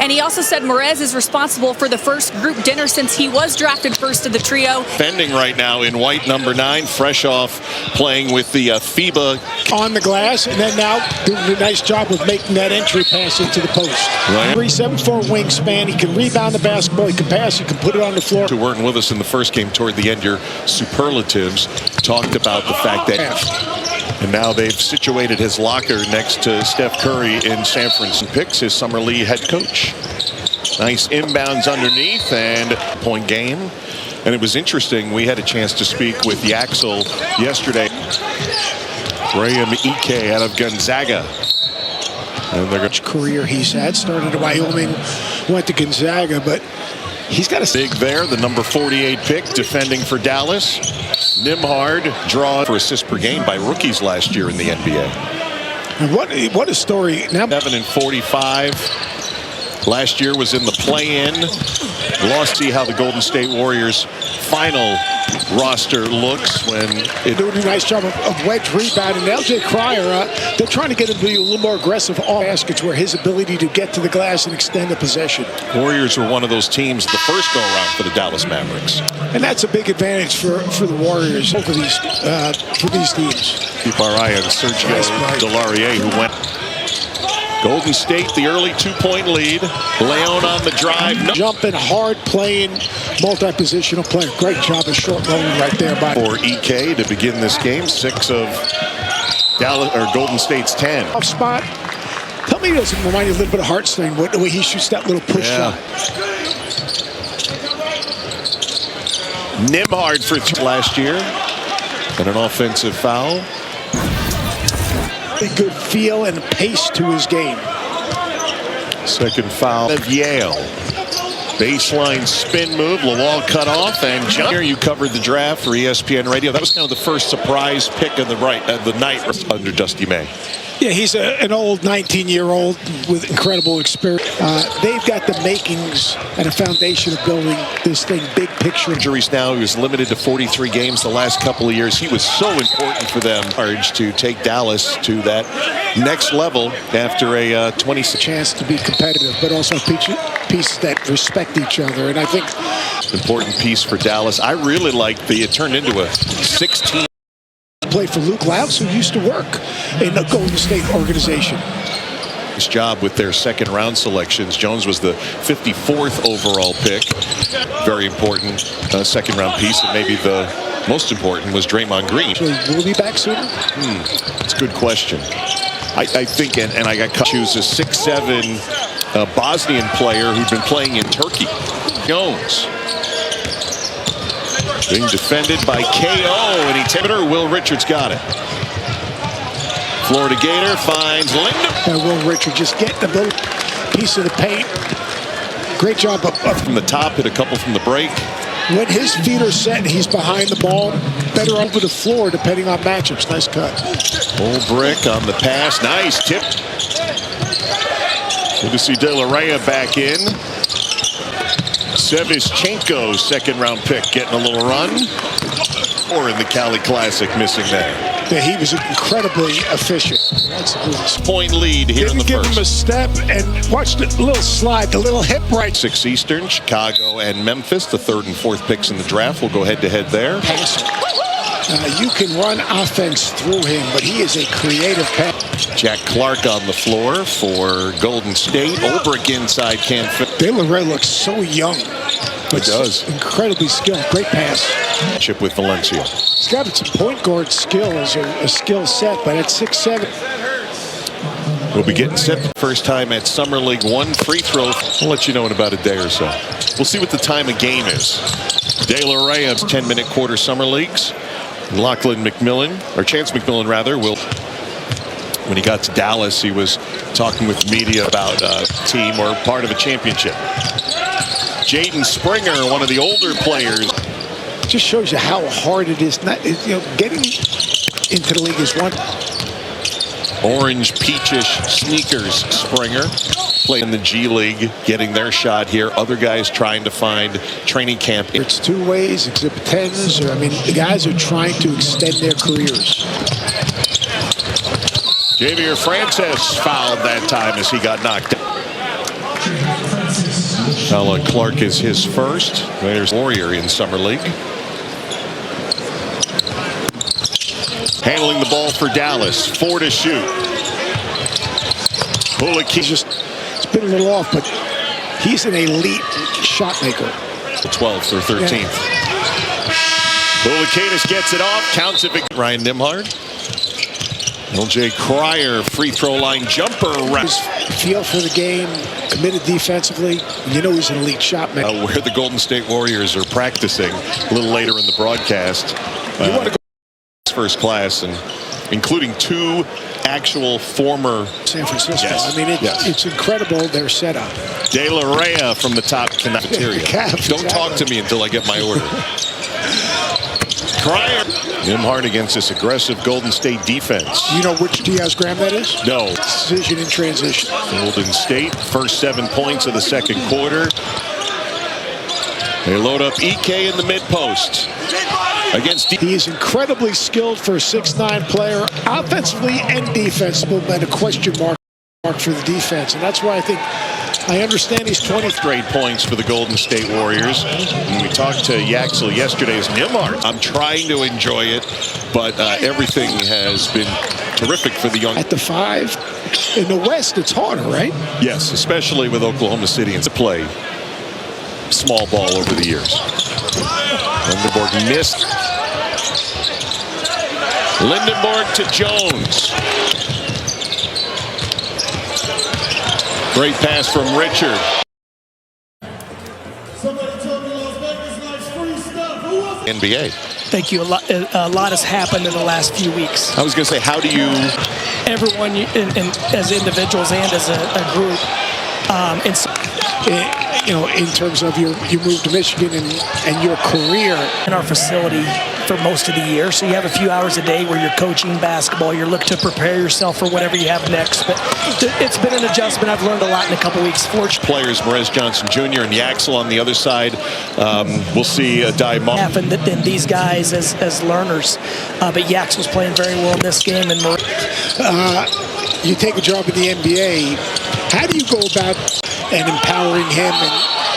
And he also said Morez is responsible for the first group dinner since he was drafted first of the trio. Defending right now in white, number 9, fresh off playing with the FIBA. On the glass, and then now doing a nice job of making that entry pass into the post. Right. 3'7" wingspan. He can rebound the basketball. He can pass. He can put it on the floor. Who weren't with us in the first game toward the end, your superlatives talked about the fact that, and now they've situated his locker next to Steph Curry in San Francisco. Picks his summer league head coach. Nice inbounds underneath and point game. And it was interesting. We had a chance to speak with Yaxel yesterday. Graham Ike out of Gonzaga. And they're career he's had. Started at Wyoming, went to Gonzaga, but he's got a big there. The number 48 pick defending for Dallas. Nembhard draw for assists per game by rookies last year in the NBA. And what a story. Now 7 and 45. Last year was in the play-in. Lost. See how the Golden State Warriors final roster looks when it doing a nice job of wedge rebounding. LJ Cryer, they're trying to get him to be a little more aggressive off baskets where his ability to get to the glass and extend the possession. Warriors were one of those teams the first go-around for the Dallas Mavericks. And that's a big advantage for the Warriors over these teams. Keep our eye on Sergio Delaurier, who went. Golden State, the early 2-point lead. Leon on the drive. Jumping hard, playing, multi-positional player. Great job of short rolling right there by for EK to begin this game. 6 of Dallas or Golden State's 10. Off spot. Tell me, does it remind you a little bit of Hartstein, the way he shoots that little push shot. Nembhard for 2 last year, and an offensive foul. Good feel and pace to his game. Second foul of Yale. Baseline spin move. Lawal cut off and jump. Here you covered the draft for ESPN Radio. That was kind of the first surprise pick of the night under Dusty May. Yeah, he's an old 19-year-old with incredible experience. They've got the makings and a foundation of building this thing big picture. Injuries now. He was limited to 43 games the last couple of years. He was so important for them to take Dallas to that next level after a 26 chance to be competitive, but also pieces that respect each other. And I think important piece for Dallas. I really like it turned into a 16. Played for Luke Louse, who used to work in the Golden State organization. Nice job with their second round selections. Jones was the 54th overall pick. Very important second round piece, and maybe the most important was Draymond Green. So will he be back sooner? That's a good question. I think, and I got choose a 6'7" Bosnian player who'd been playing in Turkey. Jones. Being defended by KO, and Will Richards got it. Florida Gator finds Linda. Will Richards just get the little piece of the paint. Great job from the top, hit a couple from the break. When his feet are set and he's behind the ball, better over the floor depending on matchups. Nice cut. Old brick on the pass. Nice tip. Good to see De La Rey back in. Sevischenko, second round pick, getting a little run. Or in the Cali Classic, missing that. Yeah, he was incredibly efficient. Point lead here in the first. Didn't give him a step, and watch the little slide, the little hip right. 6 Eastern, Chicago and Memphis, the 3rd and 4th picks in the draft. We'll go head-to-head there. Passer. You can run offense through him, but he is a creative passer. Jack Clark on the floor for Golden State. Olbrich inside can't fit. De La Rey looks so young. It does. Incredibly skilled. Great pass. Chip with Valencia. He's got some point guard skills, or a skill set, but at 6'7". We'll be getting set for the first time at Summer League. 1 free throw. We'll let you know in about a day or so. We'll see what the time of game is. De La Rey's 10-minute quarter Summer Leagues. Lachlan McMillan, or Chance McMillan rather, when he got to Dallas, he was talking with media about a team or part of a championship. Jaden Springer, one of the older players. Just shows you how hard it is. Getting into the league is one. Orange peachish sneakers, Springer. Played in the G League, getting their shot here. Other guys trying to find training camp. It's 2 ways, Exhibit 10s. The guys are trying to extend their careers. Javier Francis fouled that time as he got knocked out. Alan Clark is his first. There's Warrior in Summer League. Handling the ball for Dallas. 4 to shoot. It's been a little off, but he's an elite shot maker. 12th or 13th. Yeah. Bulakanis gets it off. Counts it. Ryan Nimhard. LJ Cryer, free throw line jumper. His feel for the game, committed defensively. You know he's an elite shot maker. Where the Golden State Warriors are practicing a little later in the broadcast. You want to go first class, and including 2 actual former San Francisco. Yes. I mean, it's incredible their setup. De La Rey from the top cafeteria. Don't talk to me until I get my order. Cryer. Nimhard against this aggressive Golden State defense. You know which Diaz Graham that is? No. Decision in transition. Golden State, first 7 points of the second quarter. They load up EK in the mid-post. He is incredibly skilled for a 6'9" player, offensively and defensively, but a question mark for the defense. And that's why I understand he's 20th straight points for the Golden State Warriors. And we talked to Yaxel yesterday as Nimhard. I'm trying to enjoy it, but everything has been terrific for the young. At the 5, in the West, it's harder, right? Yes, especially with Oklahoma City and to play small ball over the years. Lindenborg missed. Lindenborg to Jones. Great pass from Richard. NBA. Thank you. A lot has happened in the last few weeks. I was going to say, how do you... Everyone, as individuals and as a group, you know, in terms of you moved to Michigan and your career. In our facility for most of the year, so you have a few hours a day where you're coaching basketball, you're looking to prepare yourself for whatever you have next. But it's been an adjustment. I've learned a lot in a couple weeks. Players, Morez Johnson Jr. and Yaxel on the other side. We'll see a happened than these guys as learners. But Yaxel's playing very well in this game. And you take a job in the NBA. How do you go about and empowering him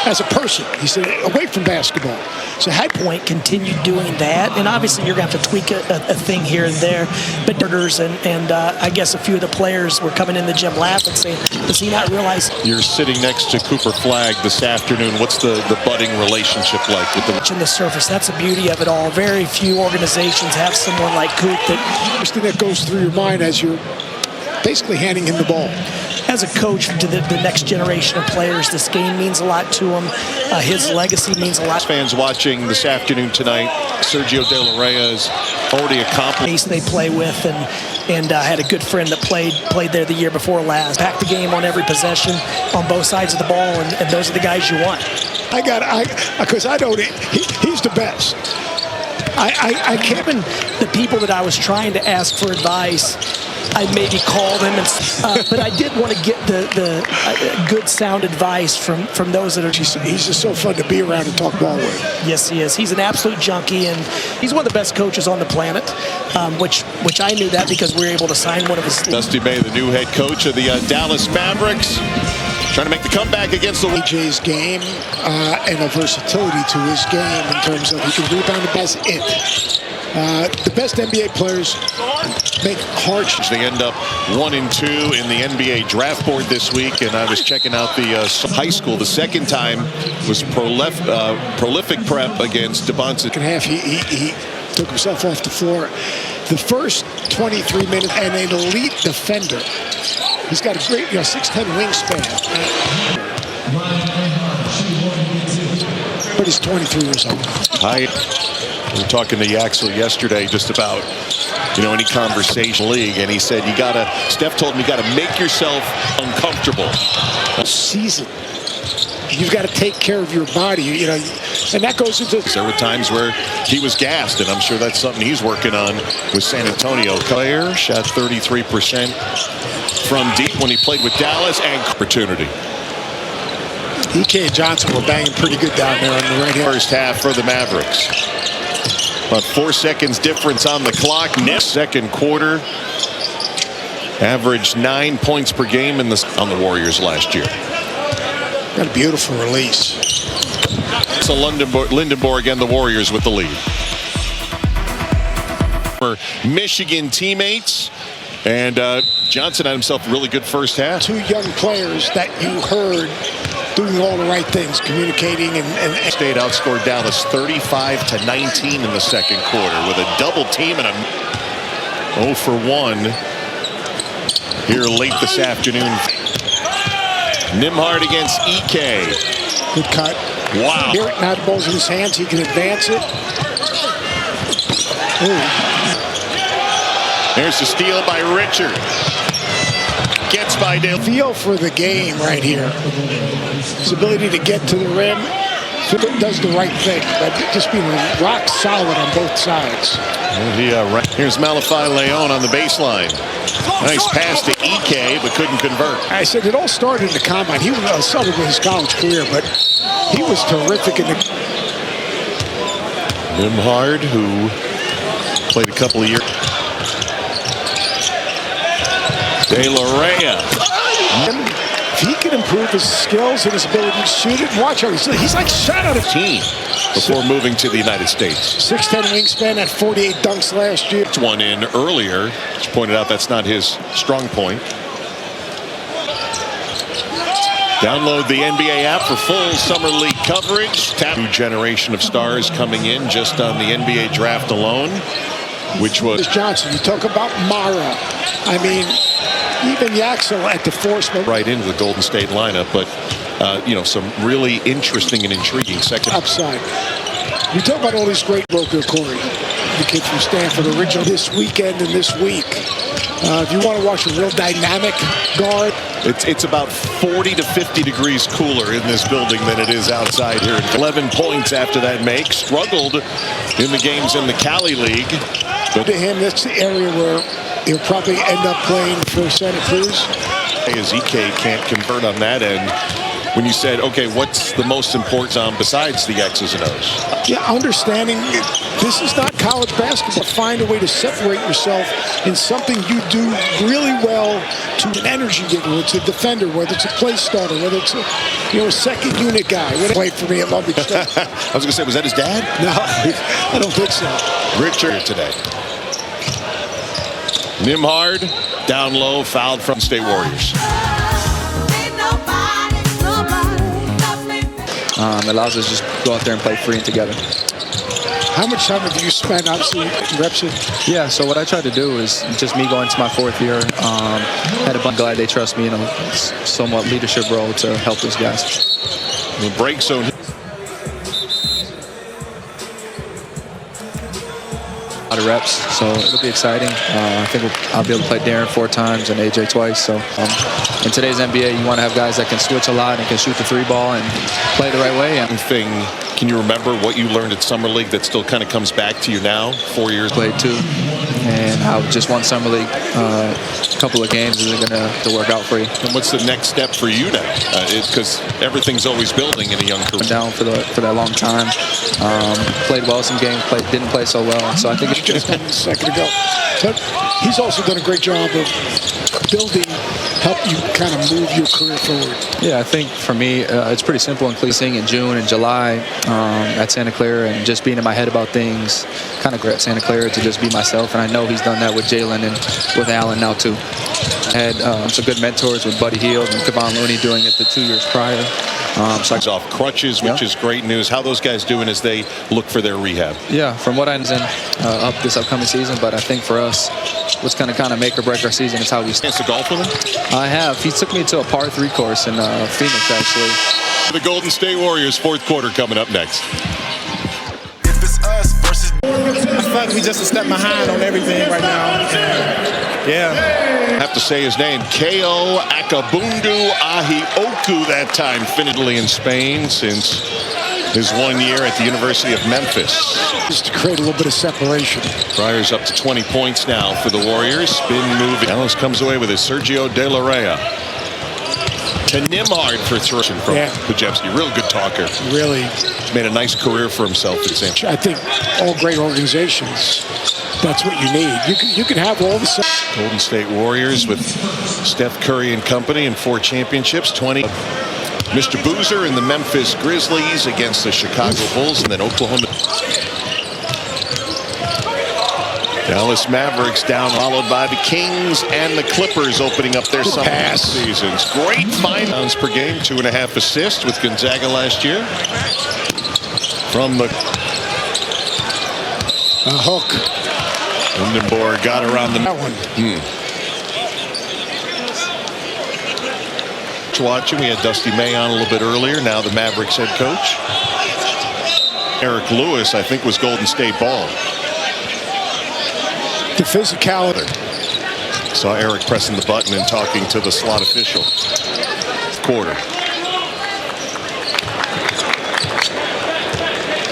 as a person? He said, away from basketball. So High Point continued doing that, and obviously you're going to have to tweak a thing here and there. But I guess a few of the players were coming in the gym laughing, saying, "Does he not realize?" You're sitting next to Cooper Flagg this afternoon. What's the budding relationship like with the? On the surface, that's the beauty of it all. Very few organizations have someone like Coop. First thing that goes through your mind as you're basically handing him the ball. As a coach to the next generation of players, this game means a lot to him. His legacy means a lot. Fans watching this afternoon tonight, Sergio De La Rey has already accomplished. They play with, and had a good friend that played there the year before last. Pack the game on every possession on both sides of the ball, and those are the guys you want. Because I don't. He's the best. I can't. The people that I was trying to ask for advice, I maybe called him, but I did want to get the good sound advice from those that are. He's just so fun to be around and talk ball with. Yes, he is. He's an absolute junkie, and he's one of the best coaches on the planet, which I knew that because we were able to sign one of his. Dusty May, the new head coach of the Dallas Mavericks, trying to make the comeback against the AJ's game and a versatility to his game in terms of he can rebound the best. The best NBA players make hard shots. They end up 1 and 2 in the NBA draft board this week, and I was checking out the high school. The second time was prolific prep against Devontae. Second half, he took himself off the floor. The first 23 minutes, and an elite defender. He's got a great 6'10" wingspan. But he's 23 years old. We were talking to Yaxel yesterday just about, any conversation league, and he said Steph told him you got to make yourself uncomfortable. Season. You've got to take care of your body, and that goes into. There were times where he was gassed, and I'm sure that's something he's working on with San Antonio. Claire shot 33% from deep when he played with Dallas, and opportunity. EK and Johnson were banging pretty good down there on the right hand. First half for the Mavericks. About 4 seconds difference on the clock. Next second quarter, averaged 9 points per game on the Warriors last year. Got a beautiful release. So Lindenborg and the Warriors with the lead. For Michigan teammates, and Johnson had himself a really good first half. Two young players that you heard doing all the right things, communicating and State outscored Dallas 35-19 in the second quarter with a double team and a 0 for 1 here late this afternoon. Nembhard against Ike. Good cut. Wow. Here, now the ball's in his hands. He can advance it. Ooh. There's the steal by Richard. Gets by Dale. Feel for the game right here. His ability to get to the rim. Does the right thing. But just being rock solid on both sides. Here's Malachi Leon on the baseline. Nice pass to Ike, but couldn't convert. I said it all started in the combine. He was celebrating his college career, but he was terrific in the. Nembhard, who played a couple of years. De La Reyna. If he can improve his skills and his ability to shoot it, watch how he's like shot out of team before moving to the United States. 6'10" wingspan, had 48 dunks last year. One in earlier, which pointed out that's not his strong point. Download the NBA app for full summer league coverage. New generation of stars coming in just on the NBA draft alone, which was Johnson. You talk about Mara. I mean, even Yaxel at the force right into the Golden State lineup, but some really interesting and intriguing second upside. We talk about all these great local Corey, the kid from Stanford, original this weekend and this week. If you want to watch a real dynamic guard, it's about 40 to 50 degrees cooler in this building than it is outside here. 11 points after that make. Struggled in the games in the Cali League. But to him, that's the area where he'll probably end up playing for Santa Cruz. As Ike can't convert on that end. When you said, okay, what's the most important besides the X's and O's? Yeah, understanding this is not college basketball. Find a way to separate yourself in something you do really well to an energy giver. It's a defender, whether it's a play starter, whether it's a second unit guy. Played for me at Long Beach State. I was going to say, was that his dad? No, I don't think so. Richard today. Nembhard down low, fouled from State Warriors. It allows us to just go out there and play free and together. How much time have you spent, obviously, reps in? Yeah, so what I try to do is just me going to my fourth year. Had a bunch glad they trust me in a somewhat leadership role to help those guys. The break zone. A lot of reps, so it'll be exciting. I think I'll be able to play Darren 4 times and AJ twice. So in today's NBA, you want to have guys that can switch a lot and can shoot the 3-ball and play the right way. Can you remember what you learned at Summer League that still kind of comes back to you now, 4 years? Played 2, and how just one Summer League, couple of games isn't going to work out for you. And what's the next step for you now? Because everything's always building in a young career. Down for that long time. Played well some games, didn't play so well. So I think it's just a second ago. But he's also done a great job of building, help you kind of move your career forward. Yeah, I think for me, it's pretty simple. Including in June and July at Santa Clara, and just being in my head about things, kind of great at Santa Clara to just be myself. And I know he's done that with Jalen and with Allen now too. I had some good mentors with Buddy Hield and Kevon Looney doing it the 2 years prior. So off crutches, which is great news. How those guys doing as they look for their rehab? Yeah, from what I understand, up this upcoming season. But I think for us, what's going to kind of make or break our season is how we chance to golf with him? I have. He took me to a par 3 course in Phoenix, actually. The Golden State Warriors, fourth quarter coming up next. If it's us versus... I feel like we just a step behind on everything right now. Yeah. Have to say his name, Ko Akabundu Ahioku, that time finally in Spain since his 1 year at the University of Memphis. Just to create a little bit of separation. Friars up to 20 points now for the Warriors. Spin move. Dallas comes away with his Sergio De La Reyna. To Nembhard for throw from Pajewski. Real good talker. Really. He's made a nice career for himself at San I think all great organizations, that's what you need. You can have all the... Golden State Warriors with Steph Curry and company and 4 championships. Mr. Boozer and the Memphis Grizzlies against the Chicago Bulls, and then Oklahoma. Dallas Mavericks down, followed by the Kings and the Clippers opening up their summer seasons. Great finals per game, 2.5 assists with Gonzaga last year. From the hook. Lindenborg got around the that one. Watching, we had Dusty May on a little bit earlier. Now the Mavericks head coach. Eric Lewis, I think, was Golden State ball. The physicality. Saw Eric pressing the button and talking to the slot official. Quarter.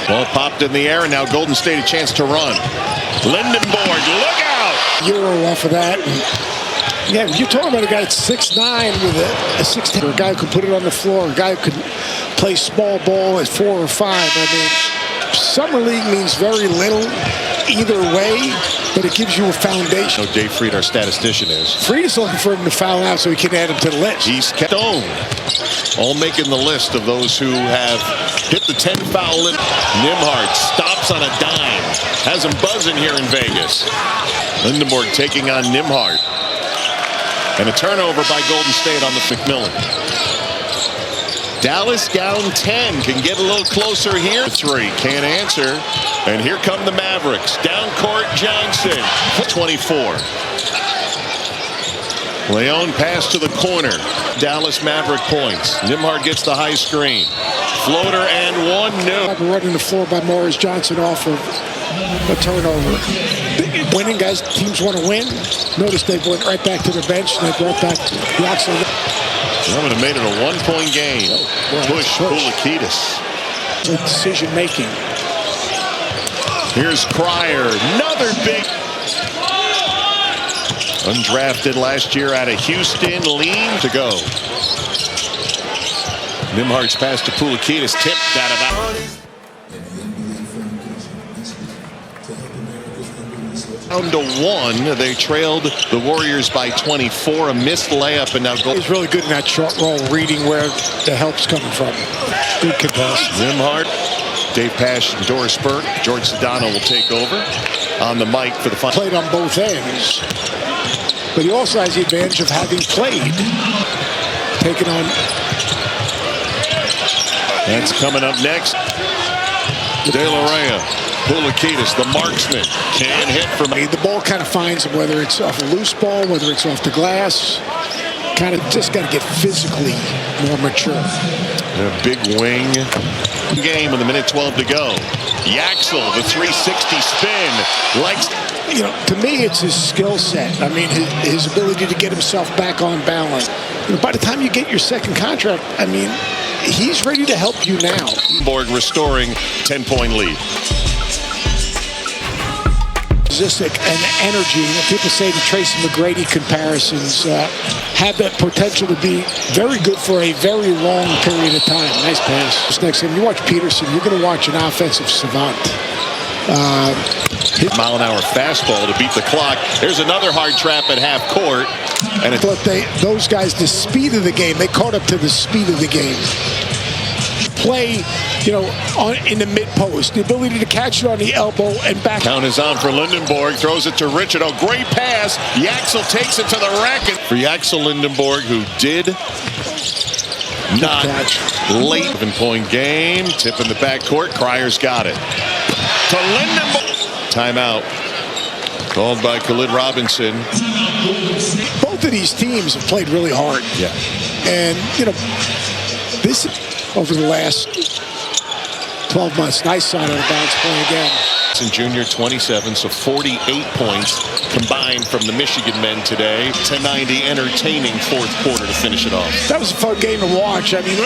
Ball popped in the air, and now Golden State a chance to run. Lindenborg, look out! Euro off of that. Yeah, you're talking about a guy that's 6'9" with a 6'10", a guy who could put it on the floor, a guy who could play small ball at 4 or 5. I mean, summer league means very little either way, but it gives you a foundation. Dave Freed, our statistician, is. Freed is looking for him to foul out so he can add him to the list. He's kept on. All making the list of those who have hit the 10-foul limit. Nembhard stops on a dime. Has him buzzing here in Vegas. Lindenborg taking on Nembhard. And a turnover by Golden State on the McMillan. Dallas down 10. Can get a little closer here. 3. Can't answer. And here come the Mavericks. Down court, Johnson. 24. Leon pass to the corner. Dallas Maverick points. Nembhard gets the high screen. Floater and one. No. Running the floor by Morris Johnson off of a turnover. Winning guys, teams want to win. Notice they went right back to the bench and they brought back the Axel. That would have made it a 1-point game. Push. Pulikitis. Decision making. Here's Cryer. Another big. Undrafted last year out of Houston. Lean to go. Nembhard's pass to Pulikitis. Tipped out of bounds. Down to 1. They trailed the Warriors by 24. A missed layup, and now He's really good in that short roll, reading where the help's coming from. Good contest. Nembhard, Dave Pasch, and Doris Burke. George Sedano will take over on the mic for the final. Played on both ends, but he also has the advantage of having played. Taking on. That's coming up next. De La Reyna. Pulikitis, the marksman, can hit from. The ball kind of finds him, whether it's off a loose ball, whether it's off the glass. Kind of just got to get physically more mature. A big wing game with 1:12 to go. Yaxel, the 360 spin. Likes. To me, it's his skill set. I mean, his ability to get himself back on balance. By the time you get your second contract, I mean, he's ready to help you now. Borg restoring 10-point lead. And energy. People say the Tracy McGrady comparisons have that potential to be very good for a very long period of time. Nice pass. This next time you watch Peterson, you're going to watch an offensive savant. Mile-an-hour fastball to beat the clock. There's another hard trap at half court. And those guys, the speed of the game, they caught up to the speed of the game. Play, in the mid-post. The ability to catch it on the elbow and back. Count is on for Lindenborg. Throws it to Richard. Oh, great pass. Yaxel takes it to the racket. For Yaxel Lindenborg, who did not late. 7-point game. Tip in the backcourt. Cryer's got it. To Lindenborg. Timeout. Called by Khalid Robinson. Both of these teams have played really hard. Yeah. And, this over the last 12 months. Nice side on the bounce play again. Junior, 27, so 48 points combined from the Michigan men today. 10-90 entertaining fourth quarter to finish it off. That was a fun game to watch. I mean,